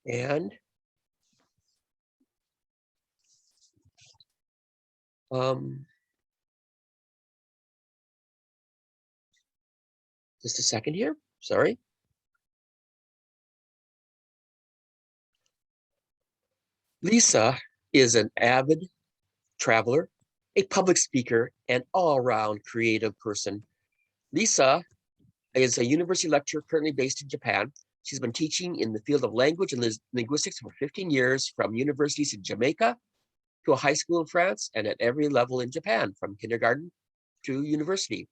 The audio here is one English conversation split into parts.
And just a second here. Sorry. Lisa is an avid traveler, a public speaker, and all-around creative person. Lisa is a university lecturer currently based in Japan. She's been teaching in the field of language and linguistics for 15 years, from universities in Jamaica to a high school in France, and at every level in Japan, from kindergarten to university.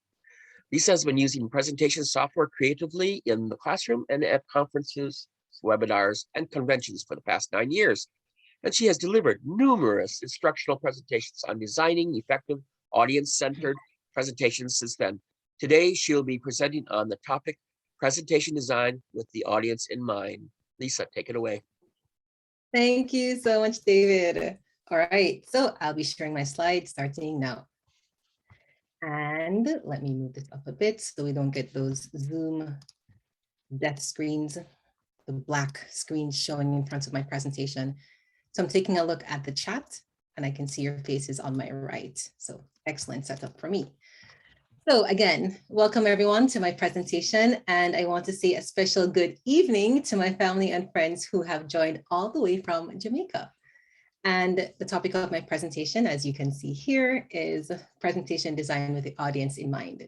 Lisa has been using presentation software creatively in the classroom and at conferences, webinars, and conventions for the past 9 years. And she has delivered numerous instructional presentations on designing effective audience-centered presentations since then. Today, she'll be presenting on the topic, presentation design with the audience in mind. Lisa, take it away. Thank you so much, David. All right, so I'll be sharing my slides starting now. And let me move this up a bit so we don't get those Zoom death screens, the black screens showing in front of my presentation. So I'm taking a look at the chat and I can see your faces on my right. So excellent setup for me. So again, welcome everyone to my presentation, and I want to say a special good evening to my family and friends who have joined all the way from Jamaica. And the topic of my presentation, as you can see here, is presentation design with the audience in mind.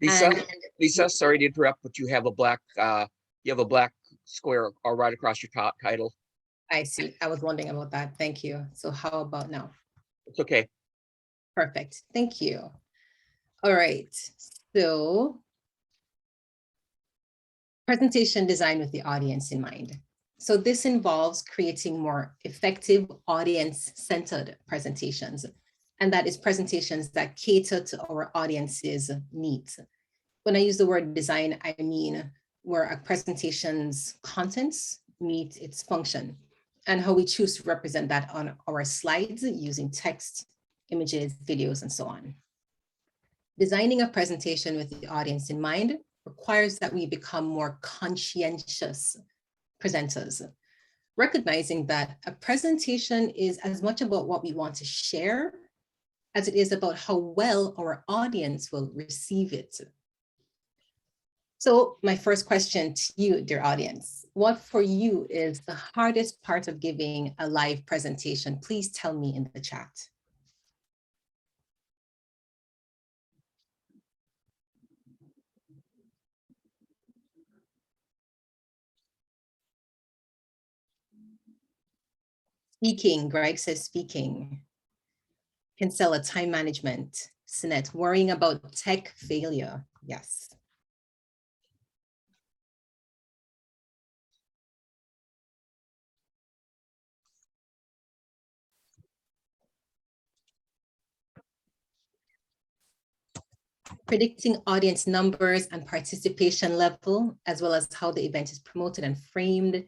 Lisa, sorry to interrupt, but you have a black square all right across your top title. I see. I was wondering about that. Thank you. So how about now? It's okay. Perfect. Thank you. All right. So presentation design with the audience in mind. So this involves creating more effective audience-centered presentations. And that is presentations that cater to our audience's needs. When I use the word design, I mean where a presentation's contents meet its function and how we choose to represent that on our slides using text, images, videos, and so on. Designing a presentation with the audience in mind requires that we become more conscientious presenters, recognizing that a presentation is as much about what we want to share as it is about how well our audience will receive it. So my first question to you, dear audience, what for you is the hardest part of giving a live presentation? Please tell me in the chat. Speaking, Greg says speaking. Kinsella, time management. Sinette, worrying about tech failure. Yes. Predicting audience numbers and participation level, as well as how the event is promoted and framed.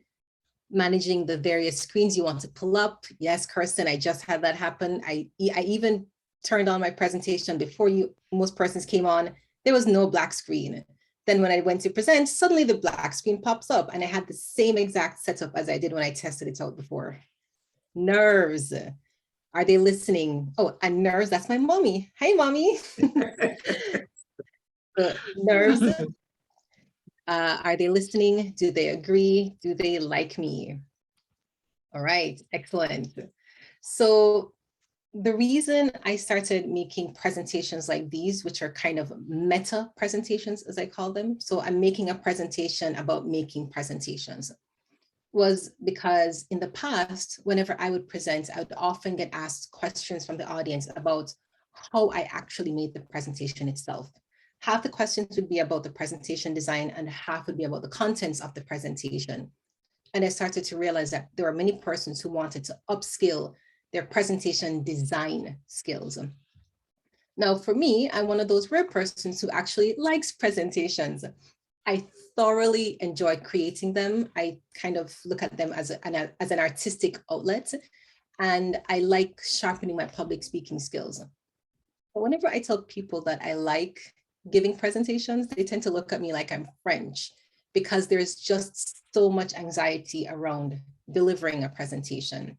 Managing the various screens you want to pull up. Yes, Kirsten, I just had that happen. I even turned on my presentation before most persons came on. There was no black screen. Then when I went to present, suddenly the black screen pops up and I had the same exact setup as I did when I tested it out before. Nerves. Are they listening? Oh, and nerves, that's my mommy. Hi, mommy. Nerves. Are they listening? Do they agree? Do they like me? All right, excellent. So the reason I started making presentations like these, which are kind of meta presentations, as I call them, so I'm making a presentation about making presentations, was because in the past, whenever I would present, I would often get asked questions from the audience about how I actually made the presentation itself. Half the questions would be about the presentation design and half would be about the contents of the presentation. And I started to realize that there are many persons who wanted to upskill their presentation design skills. Now, for me, I'm one of those rare persons who actually likes presentations. I thoroughly enjoy creating them. I kind of look at them as an artistic outlet, and I like sharpening my public speaking skills. But whenever I tell people that I like giving presentations, they tend to look at me like I'm French, because there's just so much anxiety around delivering a presentation.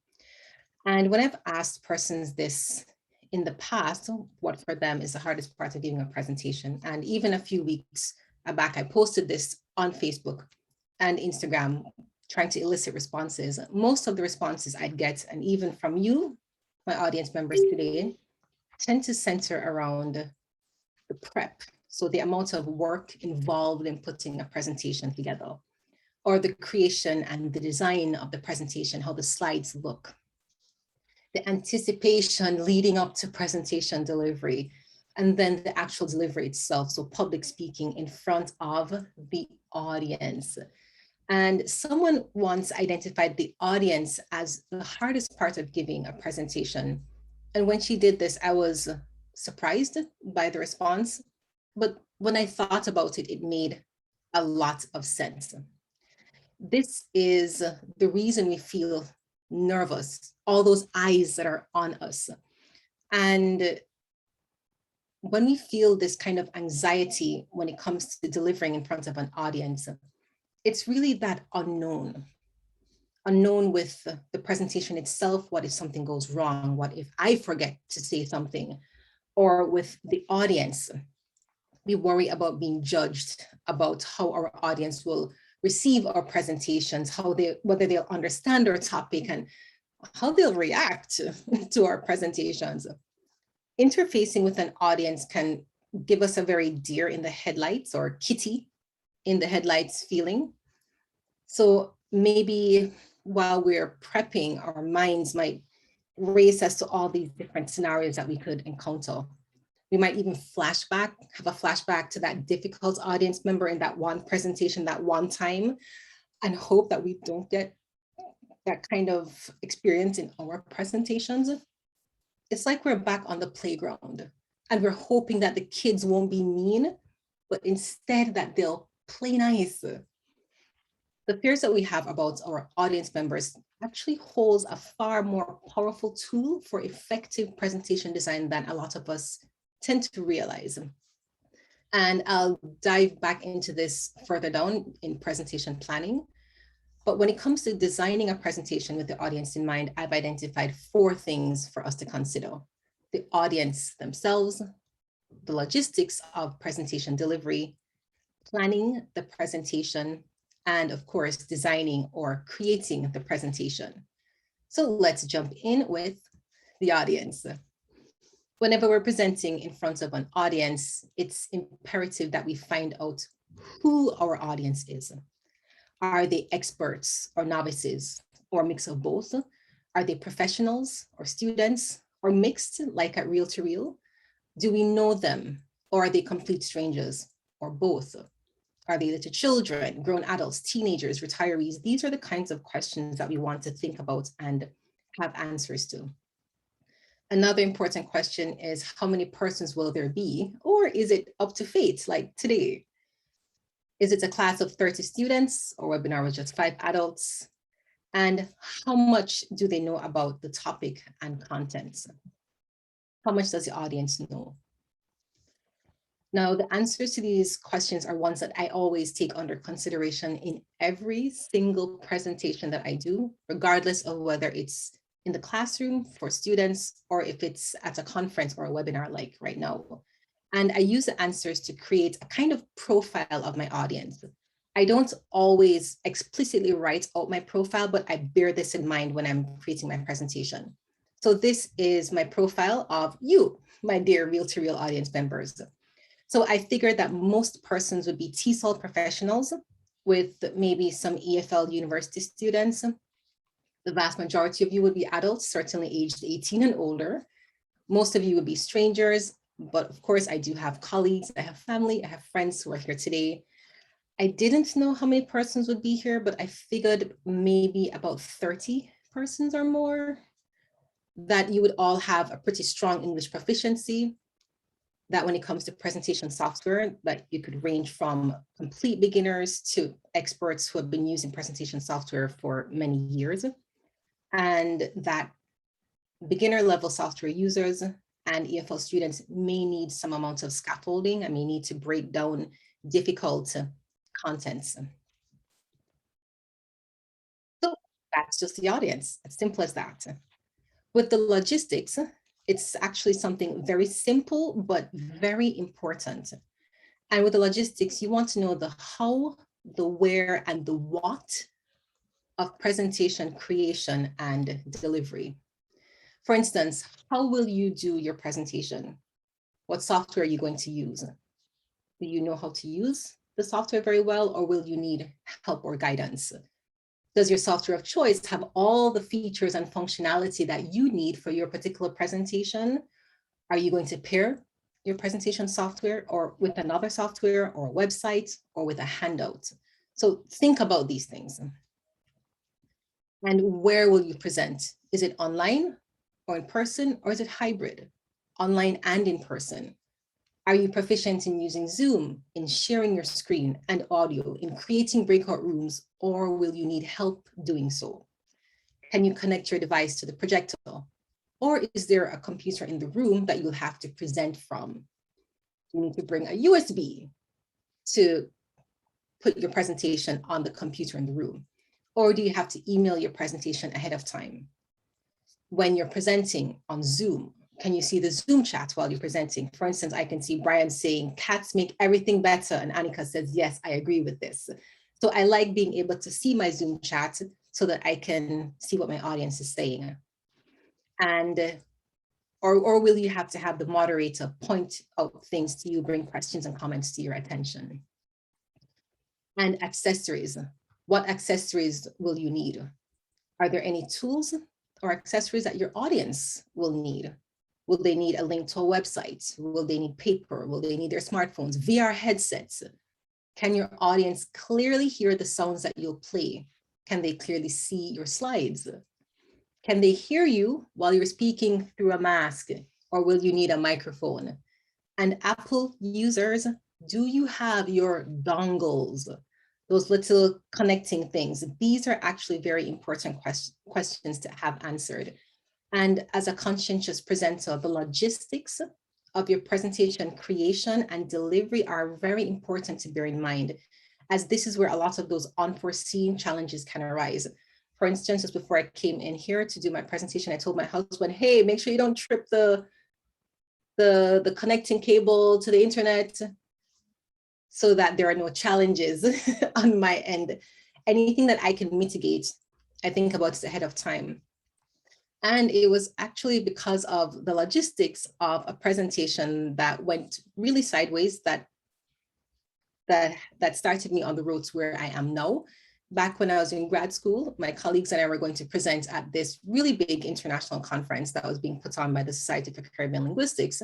And when I've asked persons this in the past, what for them is the hardest part of giving a presentation, and even a few weeks back, I posted this on Facebook and Instagram, trying to elicit responses. Most of the responses I'd get, and even from you, my audience members today, tend to center around the prep. So the amount of work involved in putting a presentation together, or the creation and the design of the presentation, how the slides look, the anticipation leading up to presentation delivery, and then the actual delivery itself. So public speaking in front of the audience. And someone once identified the audience as the hardest part of giving a presentation. And when she did this, I was surprised by the response. But when I thought about it, it made a lot of sense. This is the reason we feel nervous, all those eyes that are on us. And when we feel this kind of anxiety when it comes to delivering in front of an audience, it's really that unknown with the presentation itself. What if something goes wrong? What if I forget to say something? Or with the audience, we worry about being judged, about how our audience will receive our presentations, whether they'll understand our topic and how they'll react to our presentations. Interfacing with an audience can give us a very deer in the headlights or kitty in the headlights feeling. So maybe while we're prepping, our minds might race us to all these different scenarios that we could encounter. We might even have a flashback to that difficult audience member in that one presentation, that one time, and hope that we don't get that kind of experience in our presentations. It's like we're back on the playground and we're hoping that the kids won't be mean, but instead that they'll play nice. The fears that we have about our audience members actually holds a far more powerful tool for effective presentation design than a lot of us tend to realize. And I'll dive back into this further down in presentation planning. But when it comes to designing a presentation with the audience in mind, I've identified 4 things for us to consider: the audience themselves, the logistics of presentation delivery, planning the presentation, and of course, designing or creating the presentation. So let's jump in with the audience. Whenever we're presenting in front of an audience, it's imperative that we find out who our audience is. Are they experts or novices, or a mix of both? Are they professionals or students, or mixed, like at Reel to Reel? Do we know them, or are they complete strangers, or both? Are they little children, grown adults, teenagers, retirees? These are the kinds of questions that we want to think about and have answers to. Another important question is, how many persons will there be? Or is it up to fate, like today? Is it a class of 30 students or webinar with just 5 adults? And how much do they know about the topic and contents? How much does the audience know? Now, the answers to these questions are ones that I always take under consideration in every single presentation that I do, regardless of whether it's in the classroom for students or if it's at a conference or a webinar like right now. And I use the answers to create a kind of profile of my audience. I don't always explicitly write out my profile, but I bear this in mind when I'm creating my presentation. So this is my profile of you, my dear Reel to Reel audience members. So I figured that most persons would be TESOL professionals with maybe some EFL university students. The vast majority of you would be adults, certainly aged 18 and older. Most of you would be strangers, but of course I do have colleagues, I have family, I have friends who are here today. I didn't know how many persons would be here, but I figured maybe about 30 persons or more, that you would all have a pretty strong English proficiency, that when it comes to presentation software, that you could range from complete beginners to experts who have been using presentation software for many years, and that beginner level software users and EFL students may need some amount of scaffolding. I may need to break down difficult contents. That's just the audience, as simple as that. With the logistics, it's actually something very simple, but very important. And with the logistics, you want to know the how, the where, and the what of presentation creation and delivery. For instance, how will you do your presentation? What software are you going to use? Do you know how to use the software very well, or will you need help or guidance? Does your software of choice have all the features and functionality that you need for your particular presentation? Are you going to pair your presentation software or with another software or a website or with a handout? So think about these things. And where will you present? Is it online or in person, or is it hybrid? Online and in person? Are you proficient in using Zoom, in sharing your screen and audio, in creating breakout rooms, or will you need help doing so? Can you connect your device to the projector? Or is there a computer in the room that you'll have to present from? You need to bring a USB to put your presentation on the computer in the room. Or do you have to email your presentation ahead of time? When you're presenting on Zoom, can you see the Zoom chat while you're presenting? For instance, I can see Brian saying, cats make everything better. And Annika says, yes, I agree with this. So I like being able to see my Zoom chat so that I can see what my audience is saying. And, or will you have to have the moderator point out things to you, bring questions and comments to your attention? And accessories. What accessories will you need? Are there any tools or accessories that your audience will need? Will they need a link to a website? Will they need paper? Will they need their smartphones, VR headsets? Can your audience clearly hear the sounds that you'll play? Can they clearly see your slides? Can they hear you while you're speaking through a mask, or will you need a microphone? And Apple users, do you have your dongles? Those little connecting things. These are actually very important questions to have answered. And as a conscientious presenter, the logistics of your presentation creation and delivery are very important to bear in mind, as this is where a lot of those unforeseen challenges can arise. For instance, just before I came in here to do my presentation, I told my husband, hey, make sure you don't trip the connecting cable to the internet, so that there are no challenges on my end. Anything that I can mitigate, I think about it ahead of time. And it was actually because of the logistics of a presentation that went really sideways that started me on the road to where I am now. Back when I was in grad school, my colleagues and I were going to present at this really big international conference that was being put on by the Society for Caribbean Linguistics.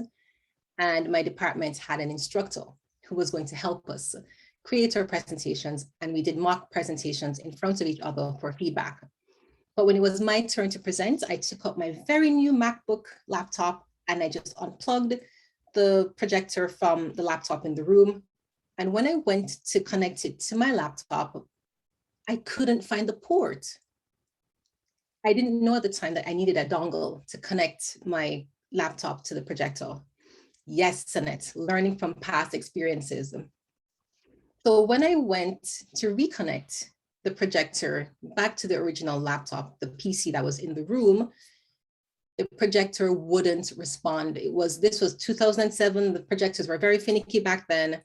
And my department had an instructor who was going to help us create our presentations. And we did mock presentations in front of each other for feedback. But when it was my turn to present, I took out my very new MacBook laptop and I just unplugged the projector from the laptop in the room. And when I went to connect it to my laptop, I couldn't find the port. I didn't know at the time that I needed a dongle to connect my laptop to the projector. Yes, Sanette, learning from past experiences. So when I went to reconnect the projector back to the original laptop, the PC that was in the room, the projector wouldn't respond. This was 2007. The projectors were very finicky back then.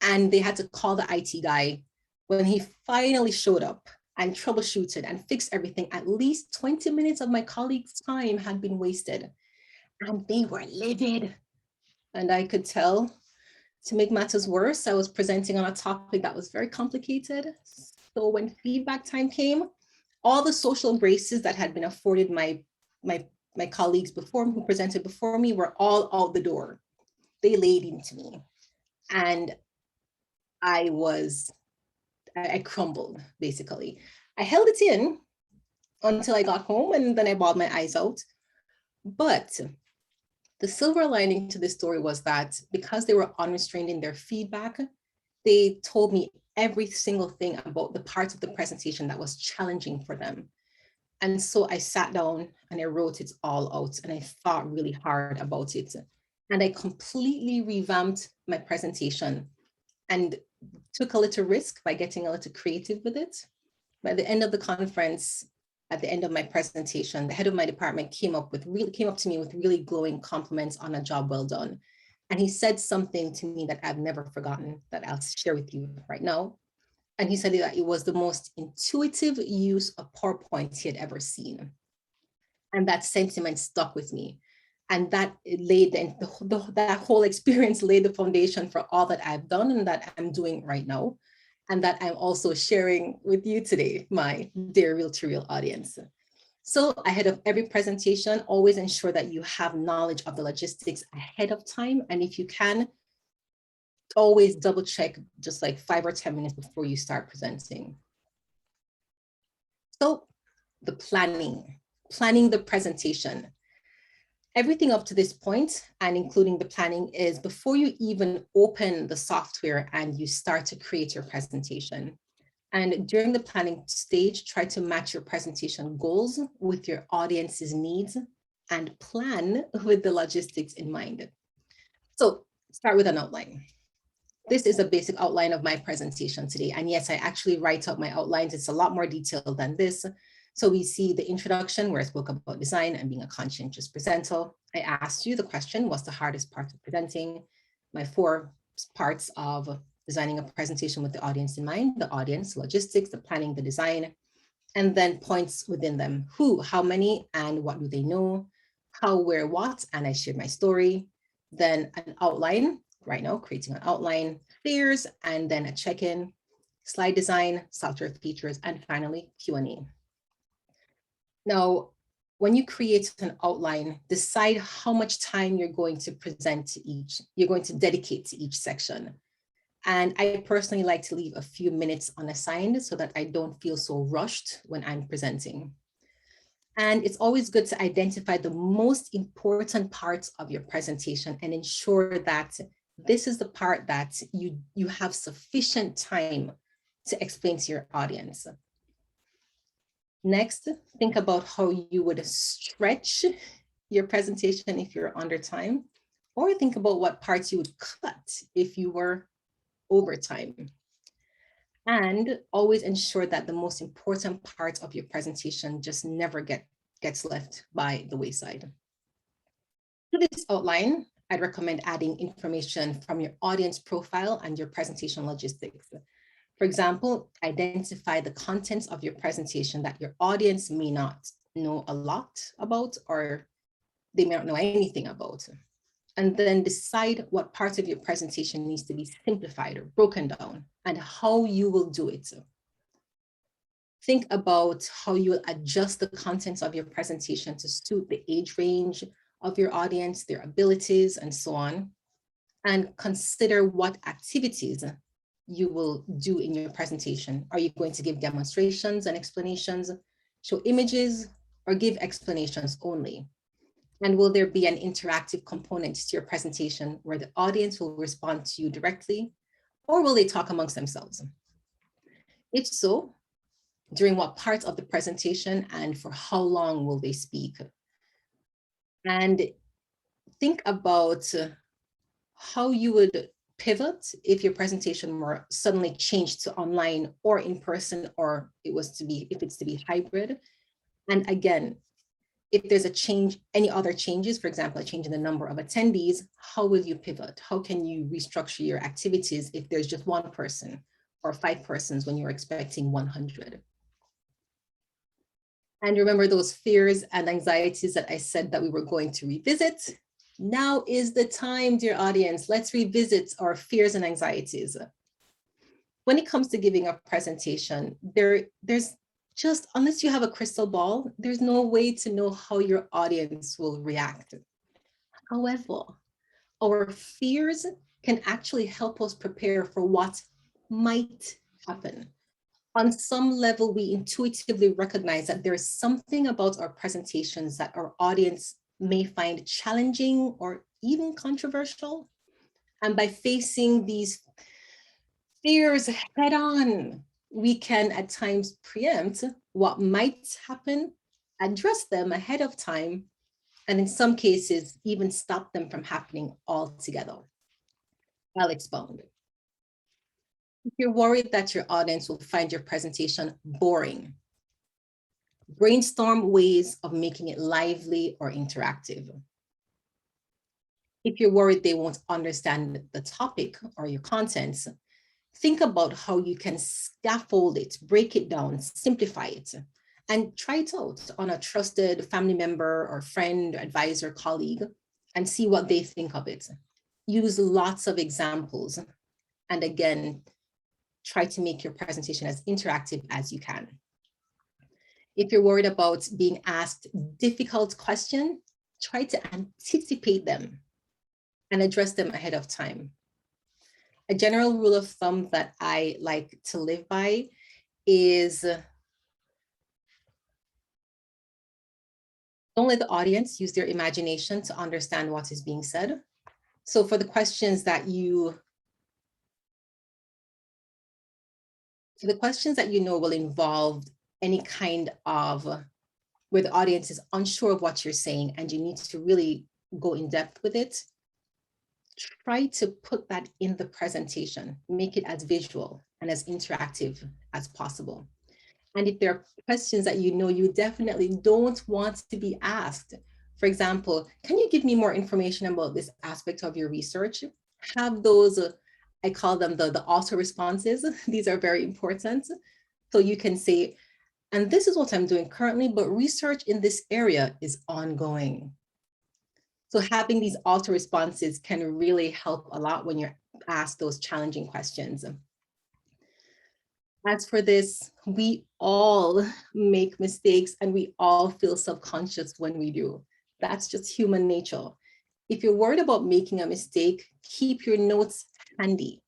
And they had to call the IT guy. When he finally showed up and troubleshooted and fixed everything, at least 20 minutes of my colleagues' time had been wasted. And they were livid. And I could tell, to make matters worse, I was presenting on a topic that was very complicated. So when feedback time came, all the social graces that had been afforded my colleagues before who presented before me were all out the door. They laid into me. And I crumbled, basically. I held it in until I got home, and then I bawled my eyes out. But the silver lining to this story was that because they were unrestrained in their feedback, they told me every single thing about the parts of the presentation that was challenging for them. And so I sat down and I wrote it all out and I thought really hard about it. And I completely revamped my presentation and took a little risk by getting a little creative with it. By the end of the conference, at the end of my presentation, the head of my department came up to me with really glowing compliments on a job well done. And he said something to me that I've never forgotten that I'll share with you right now. And he said that it was the most intuitive use of PowerPoint he had ever seen. And that sentiment stuck with me. And that that whole experience laid the foundation for all that I've done and that I'm doing right now. And that I'm also sharing with you today, my dear Real to Real audience. So ahead of every presentation, always ensure that you have knowledge of the logistics ahead of time. And if you can, always double check just like 5 or 10 minutes before you start presenting. So the planning the presentation. Everything up to this point, and including the planning, is before you even open the software and you start to create your presentation. And during the planning stage, try to match your presentation goals with your audience's needs and plan with the logistics in mind. So start with an outline. This is a basic outline of my presentation today. And yes, I actually write out my outlines. It's a lot more detailed than this. So we see the introduction where I spoke about design and being a conscientious presenter. I asked you the question, what's the hardest part of presenting? My 4 parts of designing a presentation with the audience in mind: the audience, logistics, the planning, the design, and then points within them: who, how many, and what do they know, how, where, what, and I shared my story. Then an outline, right now creating an outline, fears, and then a check-in, slide design, software features, and finally Q&A. Now, when you create an outline, decide how much time you're going to dedicate to each section. And I personally like to leave a few minutes unassigned so that I don't feel so rushed when I'm presenting. And it's always good to identify the most important parts of your presentation and ensure that this is the part that you have sufficient time to explain to your audience. Next, think about how you would stretch your presentation if you're under time, or think about what parts you would cut if you were over time. And always ensure that the most important parts of your presentation just never gets left by the wayside. To this outline, I'd recommend adding information from your audience profile and your presentation logistics. For example, identify the contents of your presentation that your audience may not know a lot about, or they may not know anything about. And then decide what parts of your presentation needs to be simplified or broken down and how you will do it. Think about how you will adjust the contents of your presentation to suit the age range of your audience, their abilities, and so on. And consider what activities you will do in your presentation. Are you going to give demonstrations and explanations, show images, or give explanations only? And will there be an interactive component to your presentation where the audience will respond to you directly, or will they talk amongst themselves? If so, during what parts of the presentation and for how long will they speak? And think about how you would pivot if your presentation were suddenly changed to online or in person, or if it's to be hybrid. And again, if there's a change, any other changes, for example, a change in the number of attendees, how will you pivot? How can you restructure your activities if there's just 1 person or 5 persons when you're expecting 100? And remember those fears and anxieties that I said that we were going to revisit? Now is the time, dear audience. Let's revisit our fears and anxieties. When it comes to giving a presentation, there's just, unless you have a crystal ball, there's no way to know how your audience will react. However, our fears can actually help us prepare for what might happen. On some level, we intuitively recognize that there is something about our presentations that our audience may find challenging or even controversial. And by facing these fears head on, we can at times preempt what might happen, address them ahead of time, and in some cases, even stop them from happening altogether. I'll expound. If you're worried that your audience will find your presentation boring, Brainstorm ways of making it lively or interactive. If you're worried they won't understand the topic or your contents, think about how you can scaffold it, break it down, simplify it, and try it out on a trusted family member or friend, advisor, colleague, and see what they think of it. Use lots of examples. And again, try to make your presentation as interactive as you can. If you're worried about being asked difficult questions, try to anticipate them and address them ahead of time. A general rule of thumb that I like to live by is don't let the audience use their imagination to understand what is being said. So for the questions that you know will involve any kind of where the audience is unsure of what you're saying and you need to really go in depth with it, try to put that in the presentation, make it as visual and as interactive as possible. And if there are questions that you know you definitely don't want to be asked, for example, can you give me more information about this aspect of your research? Have those, I call them the auto responses. These are very important. So you can say, and this is what I'm doing currently, but research in this area is ongoing. So having these auto responses can really help a lot when you're asked those challenging questions. As for this, we all make mistakes and we all feel subconscious when we do. That's just human nature. If you're worried about making a mistake, keep your notes handy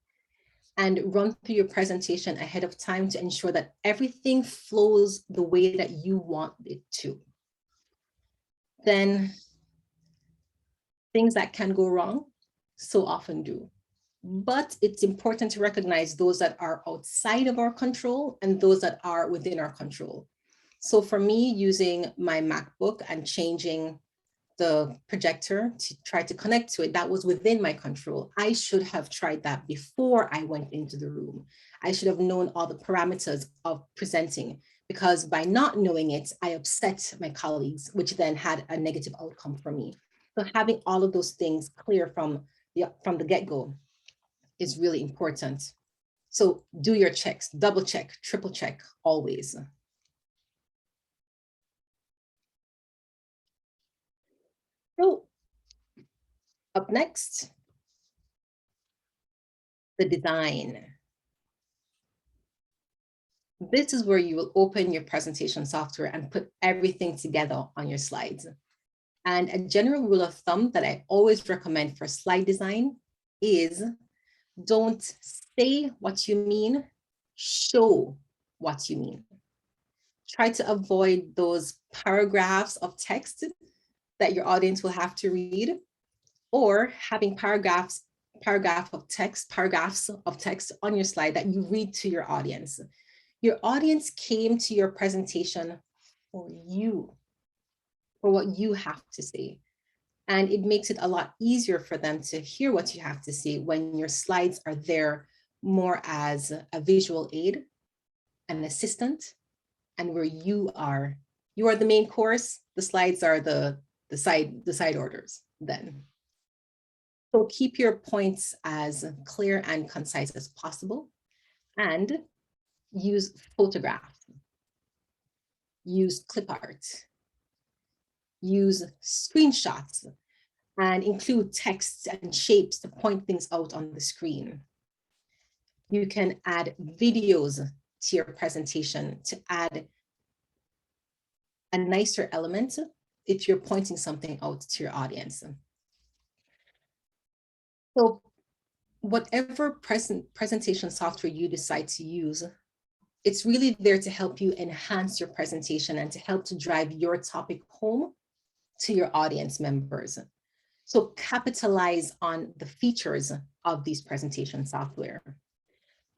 and run through your presentation ahead of time to ensure that everything flows the way that you want it to. Then things that can go wrong so often do. But it's important to recognize those that are outside of our control and those that are within our control. So for me, using my MacBook and changing the projector to try to connect to it, that was within my control. I should have tried that before I went into the room. I should have known all the parameters of presenting, because by not knowing it, I upset my colleagues, which then had a negative outcome for me. So having all of those things clear from the get-go is really important. So do your checks, double check, triple check, always. So up next, the design. This is where you will open your presentation software and put everything together on your slides. And a general rule of thumb that I always recommend for slide design is don't say what you mean, show what you mean. Try to avoid those paragraphs of text that your audience will have to read, or having paragraphs of text on your slide that you read to your audience. Your audience came to your presentation for you, for what you have to say. And it makes it a lot easier for them to hear what you have to say when your slides are there more as a visual aid, an assistant, and where you are the main course, the slides are the side orders then. So keep your points as clear and concise as possible, and use photographs, use clip art, use screenshots, and include texts and shapes to point things out on the screen. You can add videos to your presentation to add a nicer element if you're pointing something out to your audience. So whatever presentation software you decide to use, it's really there to help you enhance your presentation and to help to drive your topic home to your audience members. So capitalize on the features of these presentation software.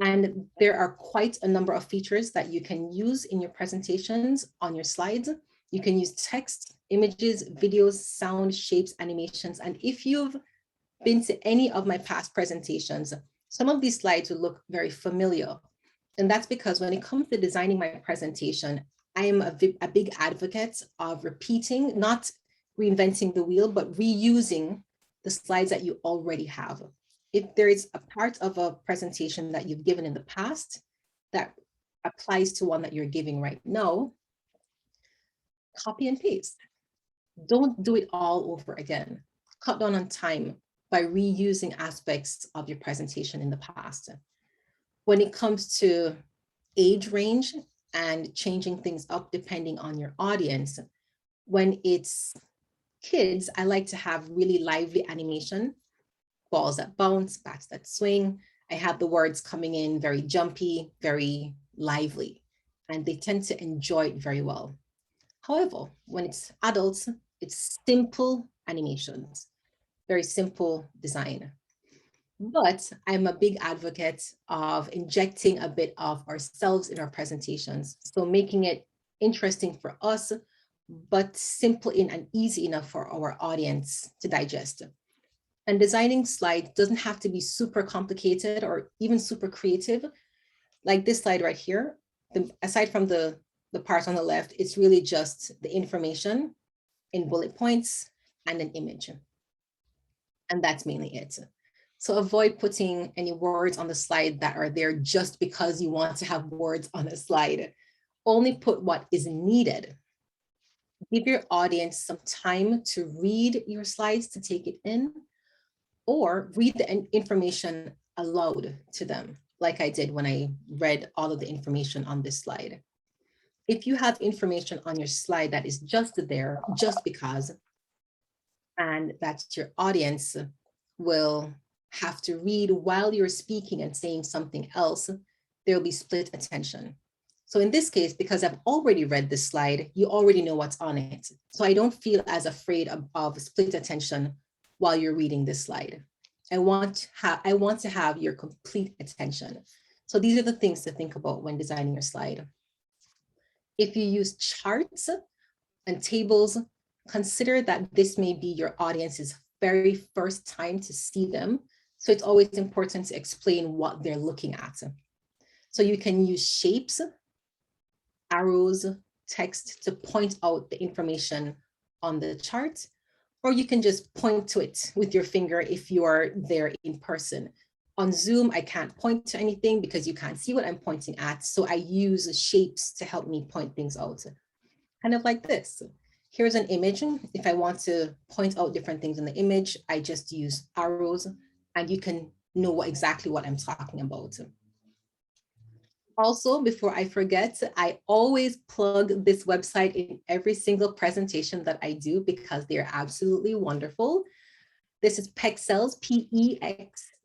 And there are quite a number of features that you can use in your presentations on your slides. You can use text, images, videos, sound, shapes, animations. And if you've been to any of my past presentations, some of these slides will look very familiar. And that's because when it comes to designing my presentation, I am a big advocate of repeating, not reinventing the wheel, but reusing the slides that you already have. If there is a part of a presentation that you've given in the past that applies to one that you're giving right now, copy and paste. Don't do it all over again. Cut down on time by reusing aspects of your presentation in the past. When it comes to age range and changing things up depending on your audience, when it's kids, I like to have really lively animation, balls that bounce, bats that swing. I have the words coming in very jumpy, very lively, and they tend to enjoy it very well. However, when it's adults, it's simple animations, very simple design. But I'm a big advocate of injecting a bit of ourselves in our presentations. So making it interesting for us, but simple and easy enough for our audience to digest. And designing slides doesn't have to be super complicated or even super creative. Like this slide right here, aside from the part on the left, it's really just the information in bullet points and an image. And that's mainly it. So avoid putting any words on the slide that are there just because you want to have words on a slide. Only put what is needed. Give your audience some time to read your slides, to take it in, or read the information aloud to them, like I did when I read all of the information on this slide. If you have information on your slide that is just there, just because, and that your audience will have to read while you're speaking and saying something else, there'll be split attention. So in this case, because I've already read this slide, you already know what's on it. So I don't feel as afraid of split attention while you're reading this slide. I want to have your complete attention. So these are the things to think about when designing your slide. If you use charts and tables, consider that this may be your audience's very first time to see them. So it's always important to explain what they're looking at. So you can use shapes, arrows, text to point out the information on the chart, or you can just point to it with your finger if you are there in person. On Zoom, I can't point to anything because you can't see what I'm pointing at. So I use shapes to help me point things out. Kind of like this. Here's an image. If I want to point out different things in the image, I just use arrows and you can know exactly what I'm talking about. Also, before I forget, I always plug this website in every single presentation that I do because they're absolutely wonderful. This is Pexels,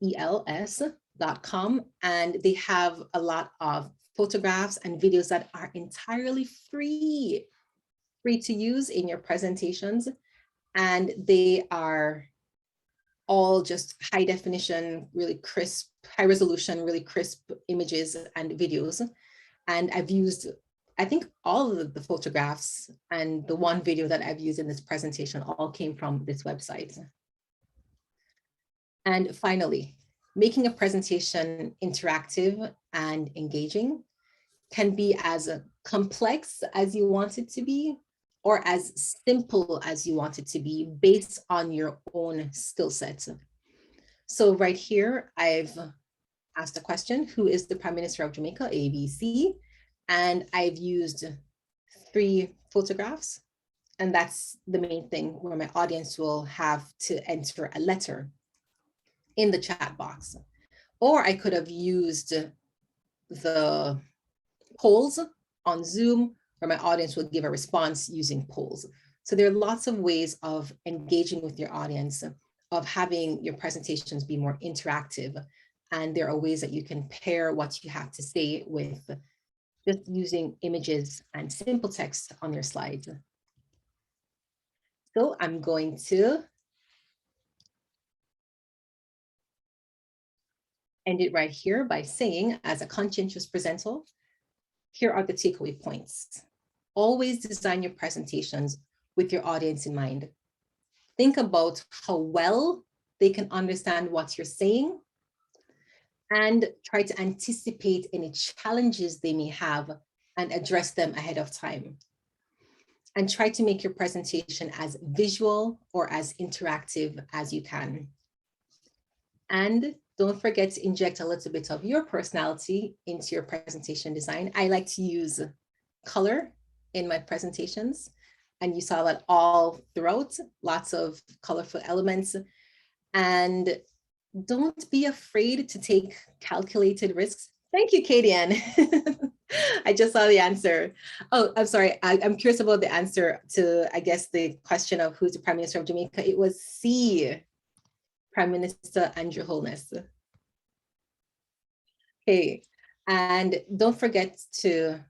PEXELS.com, and they have a lot of photographs and videos that are entirely free to use in your presentations. And they are all just high definition, really crisp, high resolution, really crisp images and videos. And I've used, I think all of the photographs and the one video that I've used in this presentation all came from this website. And finally, making a presentation interactive and engaging can be as complex as you want it to be, or as simple as you want it to be based on your own skill sets. So right here, I've asked a question, who is the Prime Minister of Jamaica, ABC? And I've used 3 photographs. And that's the main thing where my audience will have to enter a letter in the chat box. Or I could have used the polls on Zoom where my audience will give a response using polls. So there are lots of ways of engaging with your audience, of having your presentations be more interactive. And there are ways that you can pair what you have to say with just using images and simple text on your slides. So I'm going to end it right here by saying, as a conscientious presenter, here are the takeaway points. Always design your presentations with your audience in mind. Think about how well they can understand what you're saying and try to anticipate any challenges they may have and address them ahead of time. And try to make your presentation as visual or as interactive as you can. And don't forget to inject a little bit of your personality into your presentation design. I like to use color in my presentations, and you saw that all throughout, lots of colorful elements. And don't be afraid to take calculated risks. Thank you, Katie Ann. I just saw the answer. Oh, I'm sorry. I'm curious about the answer to, I guess, the question of who's the Prime Minister of Jamaica. It was C, Prime Minister Andrew Holness. Okay, and don't forget to,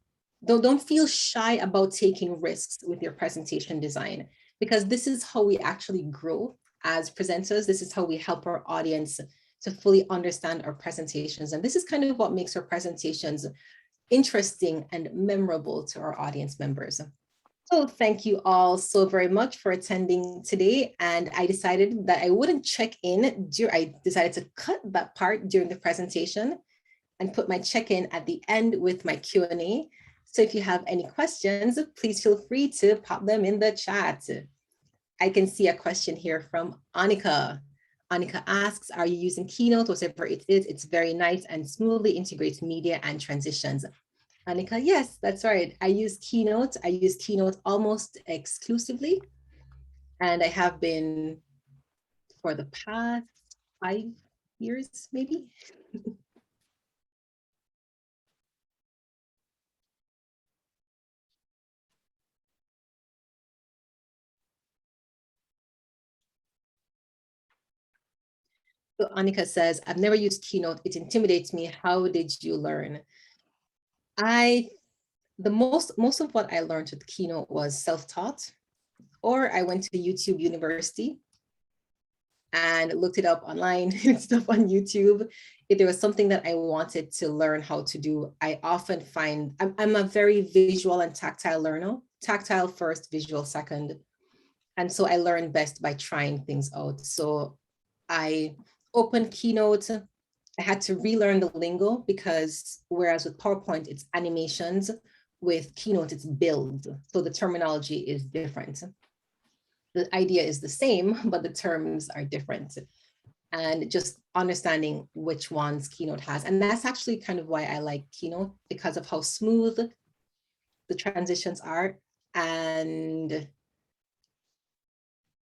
don't feel shy about taking risks with your presentation design, because this is how we actually grow as presenters. This is how we help our audience to fully understand our presentations. And this is kind of what makes our presentations interesting and memorable to our audience members. So thank you all so very much for attending today. And I decided that I wouldn't check in. I decided to cut that part during the presentation and put my check-in at the end with my Q&A. So if you have any questions, please feel free to pop them in the chat. I can see a question here from Annika. Annika asks, are you using Keynote? Whatever it is, it's very nice and smoothly integrates media and transitions. Annika, yes, that's right. I use Keynote. I use Keynote almost exclusively. And I have been for the past 5 years, maybe. So Annika says, I've never used Keynote. It intimidates me. How did you learn? Most of what I learned with Keynote was self-taught, or I went to YouTube University and looked it up online and stuff on YouTube. If there was something that I wanted to learn how to do, I often find, I'm a very visual and tactile learner, tactile first, visual second. And so I learn best by trying things out. So I opened Keynote. I had to relearn the lingo because whereas with PowerPoint, it's animations, with Keynote, it's build. So the terminology is different. The idea is the same, but the terms are different. And just understanding which ones Keynote has. And that's actually kind of why I like Keynote, because of how smooth the transitions are. And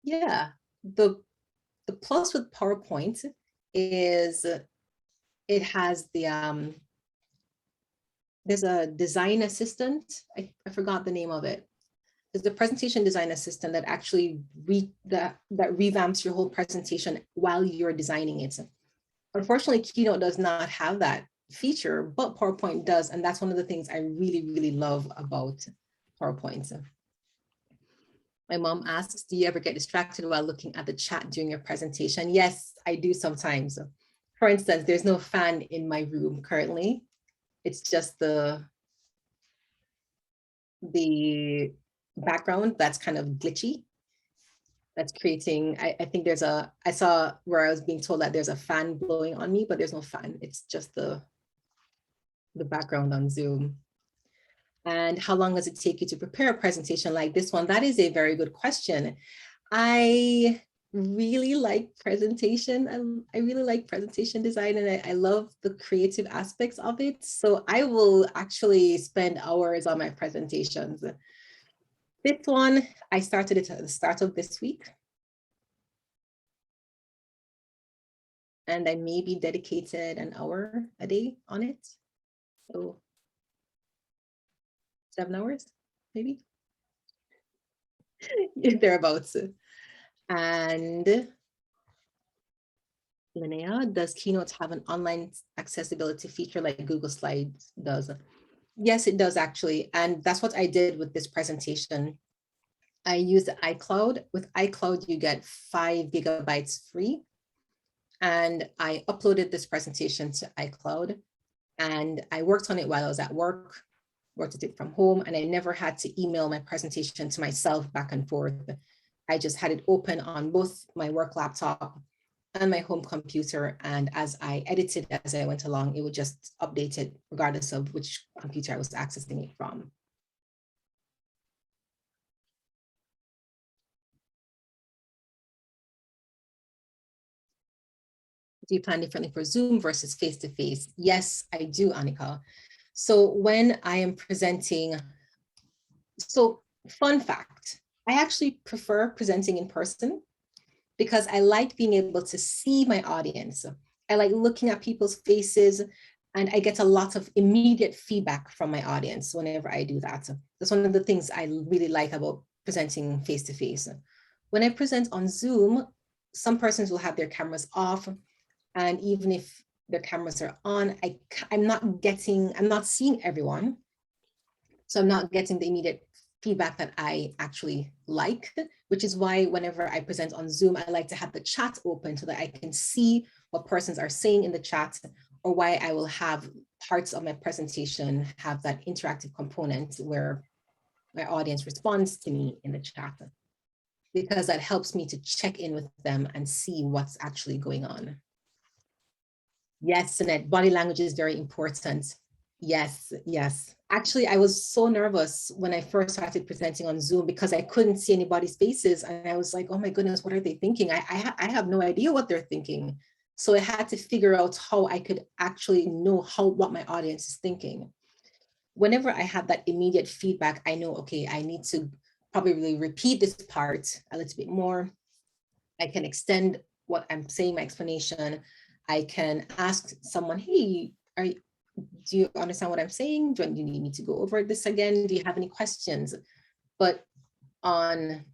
yeah, the plus with PowerPoint is it has the, there's a design assistant. I forgot the name of it. There's the presentation design assistant that actually that revamps your whole presentation while you're designing it. Unfortunately, Keynote does not have that feature, but PowerPoint does. And that's one of the things I really, really love about PowerPoint. My mom asks, do you ever get distracted while looking at the chat during your presentation? Yes, I do sometimes. For instance, there's no fan in my room currently. It's just the background that's kind of glitchy. That's creating, I think there's I saw where I was being told that there's a fan blowing on me, but there's no fan. It's just the background on Zoom. And how long does it take you to prepare a presentation like this one? That is a very good question. I really like presentation. I really like presentation design, and I love the creative aspects of it. So I will actually spend hours on my presentations. This one, I started it at the start of this week. And I maybe dedicated an hour a day on it. So 7 hours, maybe. Thereabouts. And Linnea, does Keynote have an online accessibility feature like Google Slides does? Yes, it does actually. And that's what I did with this presentation. I used iCloud. With iCloud, you get 5 GB free. And I uploaded this presentation to iCloud. And I worked on it while I was at work, worked it from home, and I never had to email my presentation to myself back and forth. I just had it open on both my work laptop and my home computer. And as I edited as I went along, it would just update it regardless of which computer I was accessing it from. Do you plan differently for Zoom versus face-to-face? Yes, I do, Annika. So when I am presenting, so fun fact, I actually prefer presenting in person because I like being able to see my audience. I like looking at people's faces, and I get a lot of immediate feedback from my audience whenever I do that. That's one of the things I really like about presenting face-to-face. When I present on Zoom, some persons will have their cameras off, and even if their cameras are on, I'm not seeing everyone. So I'm not getting the immediate feedback that I actually like, which is why whenever I present on Zoom, I like to have the chat open so that I can see what persons are saying in the chat, or why I will have parts of my presentation have that interactive component where my audience responds to me in the chat, because that helps me to check in with them and see what's actually going on. Yes, Sinette, body language is very important. Yes, yes. Actually, I was so nervous when I first started presenting on Zoom because I couldn't see anybody's faces. And I was like, oh my goodness, what are they thinking? I have no idea what they're thinking. So I had to figure out how I could actually know what my audience is thinking. Whenever I have that immediate feedback, I know, okay, I need to probably repeat this part a little bit more. I can extend what I'm saying, my explanation. I can ask someone, hey, do you understand what I'm saying? Do you need me to go over this again? Do you have any questions? But on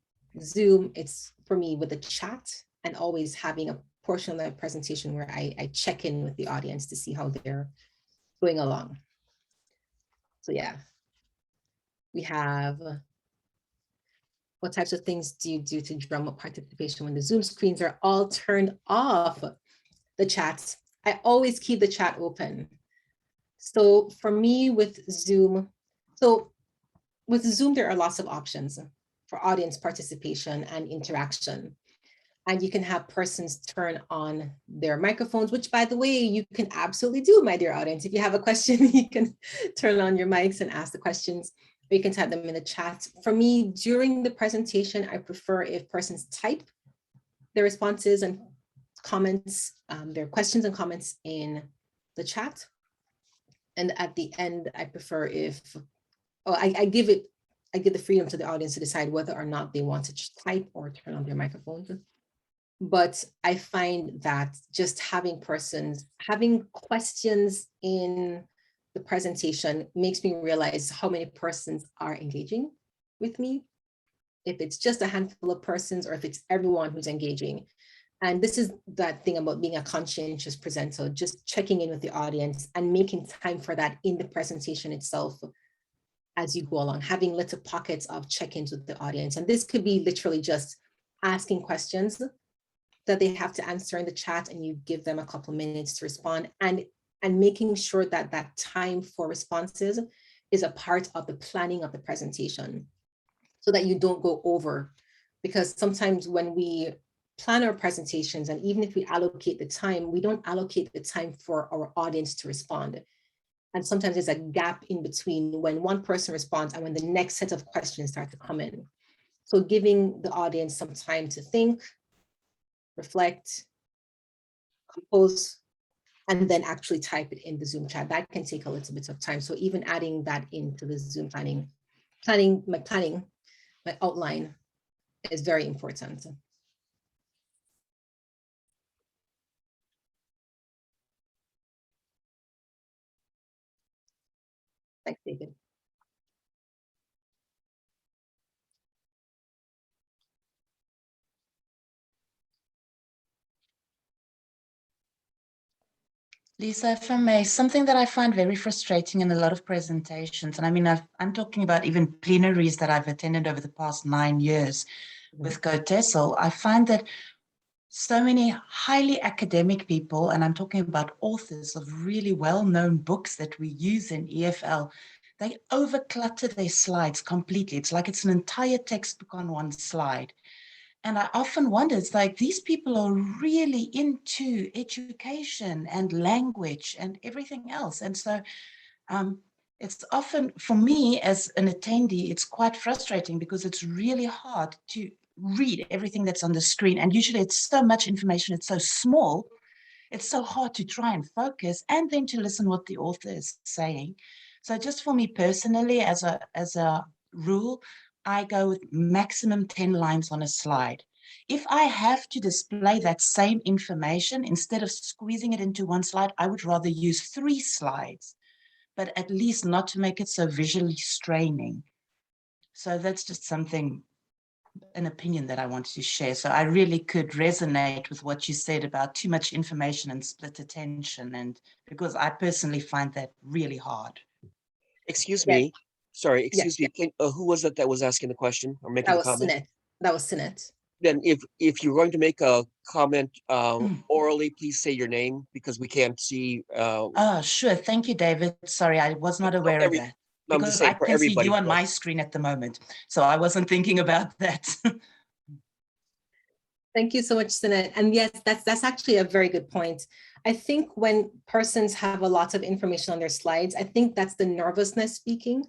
Zoom, it's for me with the chat and always having a portion of the presentation where I check in with the audience to see how they're going along. So yeah, we have, what types of things do you do to drum up participation when the Zoom screens are all turned off? The chats, I always keep the chat open. So for me with Zoom, there are lots of options for audience participation and interaction. And you can have persons turn on their microphones, which by the way, you can absolutely do, my dear audience. If you have a question, you can turn on your mics and ask the questions, or you can type them in the chat. For me, during the presentation, I prefer if persons type their responses and comments, their questions and comments in the chat. And at the end, I prefer if, I give the freedom to the audience to decide whether or not they want to type or turn on their microphones. But I find that just having questions in the presentation makes me realize how many persons are engaging with me. If it's just a handful of persons or if it's everyone who's engaging. And this is that thing about being a conscientious presenter, just checking in with the audience and making time for that in the presentation itself as you go along, having little pockets of check-ins with the audience. And this could be literally just asking questions that they have to answer in the chat, and you give them a couple minutes to respond, and making sure that that time for responses is a part of the planning of the presentation so that you don't go over. Because sometimes when we plan our presentations, and even if we allocate the time, we don't allocate the time for our audience to respond. And sometimes there's a gap in between when one person responds and when the next set of questions start to come in. So giving the audience some time to think, reflect, compose, and then actually type it in the Zoom chat. That can take a little bit of time. So even adding that into the Zoom my outline is very important. Thanks, David. Lisa, if I may, something that I find very frustrating in a lot of presentations, and I mean, I'm talking about even plenaries that I've attended over the past 9 years with KOTESOL, I find that so many highly academic people, and I'm talking about authors of really well-known books that we use in EFL, they overclutter their slides completely. It's like it's an entire textbook on one slide. And I often wonder, it's like these people are really into education and language and everything else. And so it's often, for me as an attendee, it's quite frustrating because it's really hard to read everything that's on the screen. And usually it's so much information, it's so small, it's so hard to try and focus and then to listen what the author is saying. So just for me personally, as a rule, I go with maximum 10 lines on a slide. If I have to display that same information, instead of squeezing it into one slide, I would rather use 3 slides, but at least not to make it so visually straining. So that's just something, an opinion that I wanted to share. So I really could resonate with what you said about too much information and split attention, and because I personally find that really hard. Excuse Yes. me. Sorry, Yes, excuse me. Who was it that was asking the question or making that the was comment? Sinet. That was Sinet. Then if you're going to make a comment orally, please say your name because we can't see. Oh, sure. Thank you, David. Sorry, I was not aware of that. I'm just Because saying I for can see everybody. you on my screen at the moment. So I wasn't thinking about that. Thank you so much, Sinet. And yes, that's actually a very good point. I think when persons have a lot of information on their slides, I think that's the nervousness speaking.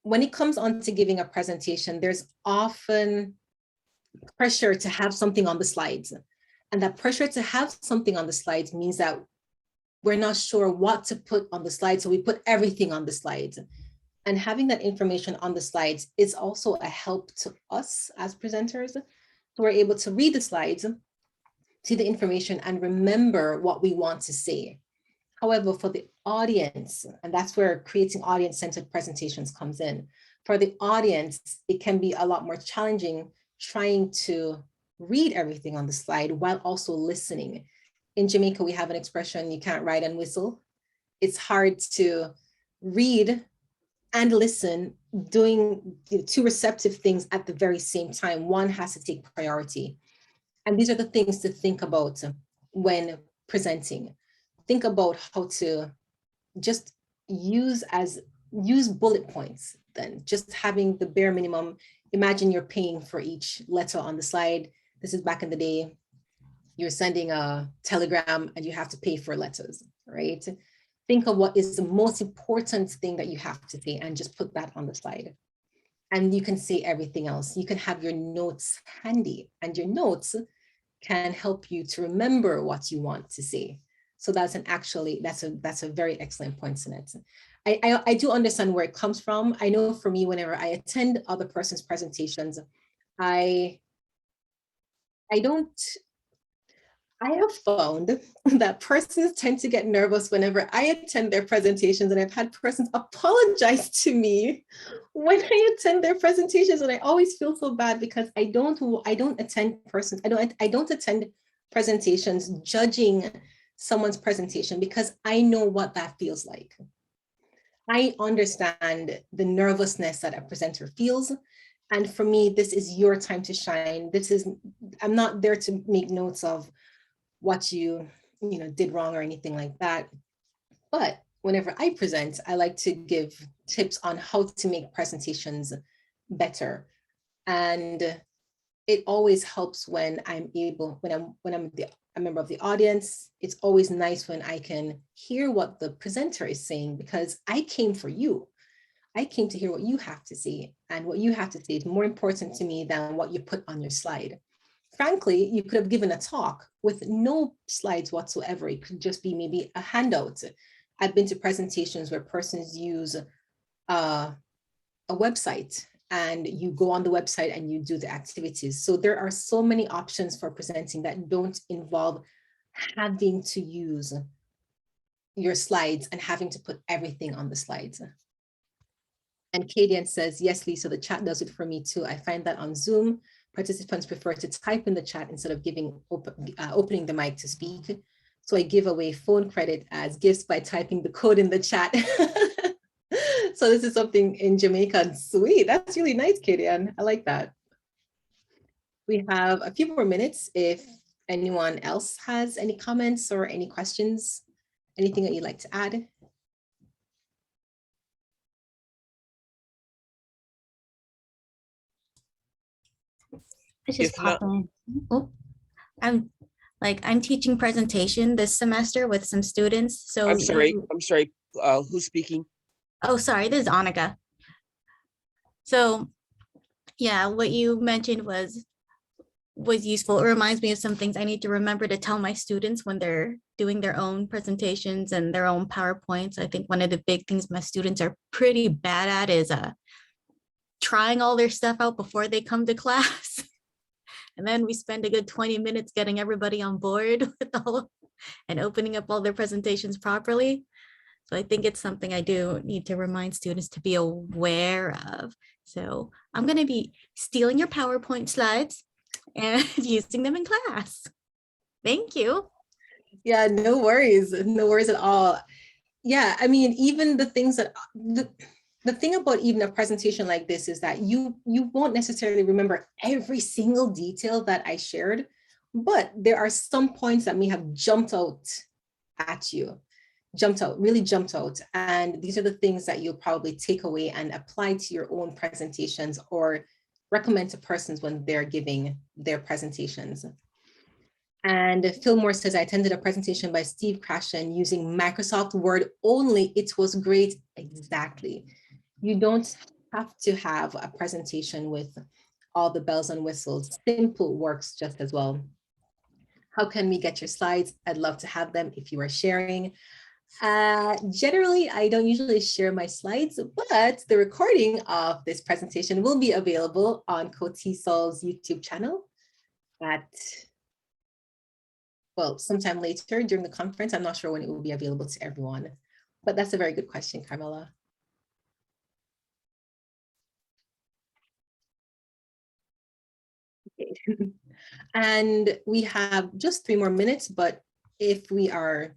When it comes on to giving a presentation, there's often pressure to have something on the slides. And that pressure to have something on the slides means that we're not sure what to put on the slides, so we put everything on the slides. And having that information on the slides is also a help to us as presenters. So we're able to read the slides, see the information, and remember what we want to say. However, for the audience, and that's where creating audience-centered presentations comes in. For the audience, it can be a lot more challenging trying to read everything on the slide while also listening. In Jamaica, we have an expression, you can't ride and whistle. It's hard to read and listen, doing 2 receptive things at the very same time. One has to take priority. And these are the things to think about when presenting. Think about how to just use bullet points then, just having the bare minimum. Imagine you're paying for each letter on the slide. This is back in the day. You're sending a telegram and you have to pay for letters, right? Think of what is the most important thing that you have to say and just put that on the slide. And you can say everything else. You can have your notes handy, and your notes can help you to remember what you want to say. So that's a very excellent point, Sinet. I do understand where it comes from. I know for me, whenever I attend other person's presentations, I have found that persons tend to get nervous whenever I attend their presentations, and I've had persons apologize to me when I attend their presentations, and I always feel so bad because I don't attend presentations judging someone's presentation, because I know what that feels like. I understand the nervousness that a presenter feels. And for me, this is your time to shine. I'm not there to make notes of what you did wrong or anything like that. But whenever I present, I like to give tips on how to make presentations better. And it always helps when I'm a member of the audience. It's always nice when I can hear what the presenter is saying, because I came for you. I came to hear what you have to say, and what you have to say is more important to me than what you put on your slide. Frankly, you could have given a talk with no slides whatsoever. It could just be maybe a handout. I've been to presentations where persons use a website, and you go on the website and you do the activities. So there are so many options for presenting that don't involve having to use your slides and having to put everything on the slides. And Kadian says, yes, Lisa, the chat does it for me too. I find that on Zoom, participants prefer to type in the chat instead of opening the mic to speak. So I give away phone credit as gifts by typing the code in the chat. So this is something in Jamaica. Sweet, that's really nice, Kadian. I like that. We have a few more minutes if anyone else has any comments or any questions, anything that you'd like to add. I just If not, pop in. Oh, I'm teaching presentation this semester with some students. So I'm sorry, who's speaking? oh, sorry, this is Annika. So yeah, what you mentioned was useful. It reminds me of some things I need to remember to tell my students when they're doing their own presentations and their own PowerPoints. I think one of the big things my students are pretty bad at is trying all their stuff out before they come to class. And then we spend a good 20 minutes getting everybody on board with all and opening up all their presentations properly. So I think it's something I do need to remind students to be aware of. So I'm going to be stealing your PowerPoint slides and using them in class. Thank you. Yeah, no worries. No worries at all. Yeah, I mean, even the things that the thing about even a presentation like this is that you won't necessarily remember every single detail that I shared, but there are some points that may have jumped out at you, really jumped out. And these are the things that you'll probably take away and apply to your own presentations or recommend to persons when they're giving their presentations. And Fillmore says, I attended a presentation by Steve Krashen using Microsoft Word only. It was great. Exactly. You don't have to have a presentation with all the bells and whistles. Simple works just as well. How can we get your slides? I'd love to have them if you are sharing. Generally, I don't usually share my slides, but the recording of this presentation will be available on KOTESOL's YouTube channel at, well, sometime later during the conference. I'm not sure when it will be available to everyone, but that's a very good question, Carmela. Okay. And we have just 3 more minutes, but if we are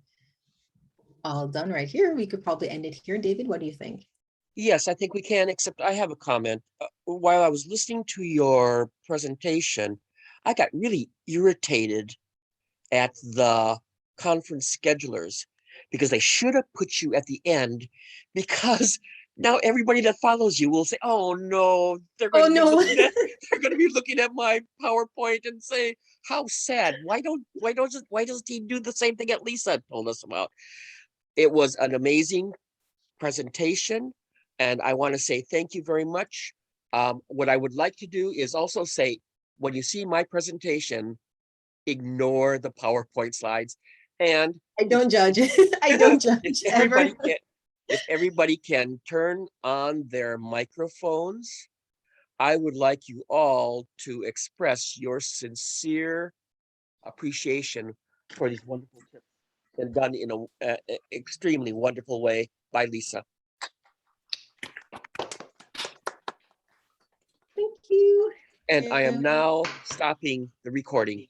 all done right here, we could probably end it here. David, what do you think? Yes, I think we can, except I have a comment. While I was listening to your presentation, I got really irritated at the conference schedulers because they should have put you at the end, because now everybody that follows you will say, oh no, they're going to be looking at, they're going to be looking at my PowerPoint and say, how sad. Why doesn't he do the same thing that Lisa told us about? It was an amazing presentation, and I want to say thank you very much. What I would like to do is also say, when you see my presentation, ignore the PowerPoint slides. And I don't judge. I don't judge if everybody can turn on their microphones, I would like you all to express your sincere appreciation for these wonderful tips and done in a extremely wonderful way by Lisa. Thank you. And I am now stopping the recording.